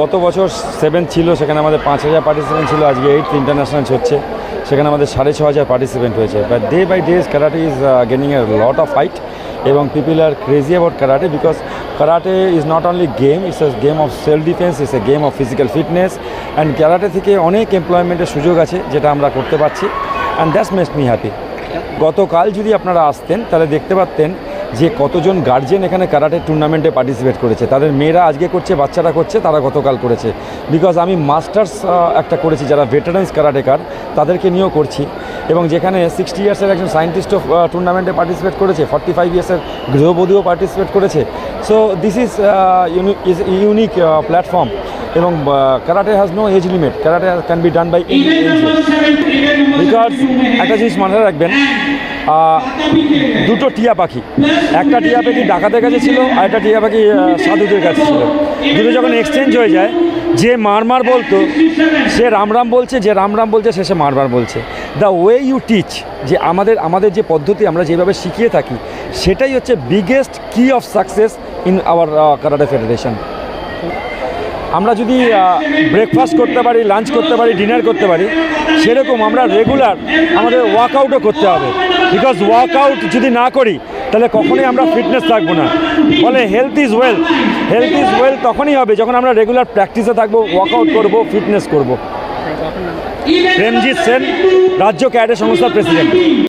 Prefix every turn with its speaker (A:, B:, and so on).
A: গত বছর 7 ছিল, সেখানে আমাদের 5000 পার্টিসিপেন্ট ছিল। আজকে 8th ইন্টারন্যাশনাল হচ্ছে, সেখানে আমাদের 6500 পার্টিসিপেন্ট হয়েছে। But day by day karate is gaining a lot of fight এবং people are crazy about karate because karate is not only game, it's a game of self defence, it's a game of physical fitness and karate থেকে অনেক এমপ্লয়মেন্টের সুযোগ আছে যেটা আমরা করতে পারছি and that's makes me happy. গতকাল যদি আপনারা আসতেন তাহলে দেখতে পারতেন যে কতজন গার্জেন এখানে karate টুর্নামেন্টে পার্টিসিপেট করেছে। তাদের মেয়েরা আজকে করছে, বাচ্চারা করছে, তারা গতকাল করেছে। বিকজ আমি মাস্টার্স একটা করেছি, যারা ভেটারেন্স কারাটেকার তাদেরকে নিয়েও করছি, এবং যেখানে 60 ইয়ার্সের একজন সায়েন্টিস্টও টুর্নামেন্টে পার্টিসিপেট করেছে, 45 ইয়ার্সের গৃহবধূও পার্টিসিপেট করেছে। So this is unique platform এবং karate has no age limit, karate can be done by any age. Because একটা জিনিস মাথায় রাখবেন, দুটো টিয়া পাখি, একটা টিয়া পাখি ডাকাতের কাছে ছিল আর একটা টিয়া পাখি সাধুদের কাছে ছিল। দুটো যখন এক্সচেঞ্জ হয়ে যায়, যে মারমার বলতো সে রাম বলছে, যে রাম বলছে সে মারমার বলছে। দ্য ওয়ে ইউ টিচ, যে আমাদের যে পদ্ধতি আমরা যেভাবে শিখিয়ে থাকি, সেটাই হচ্ছে বিগেস্ট কি of success in our karate federation. আমরা যদি ব্রেকফাস্ট করতে পারি, লাঞ্চ করতে পারি, ডিনার করতে পারি, সেরকম আমরা রেগুলার আমাদের ওয়ার্কআউটও করতে হবে। বিকজ ওয়ার্কআউট যদি না করি তাহলে কখনোই আমরা ফিটনেস থাকবো না। বলে health is wealth, health is wealth তখনই হবে যখন আমরা রেগুলার প্র্যাকটিসে থাকবো, ওয়ার্কআউট করবো, ফিটনেস করবো। প্রেমজিৎ সেন, রাজ্য ক্যাডে সংস্থার প্রেসিডেন্ট।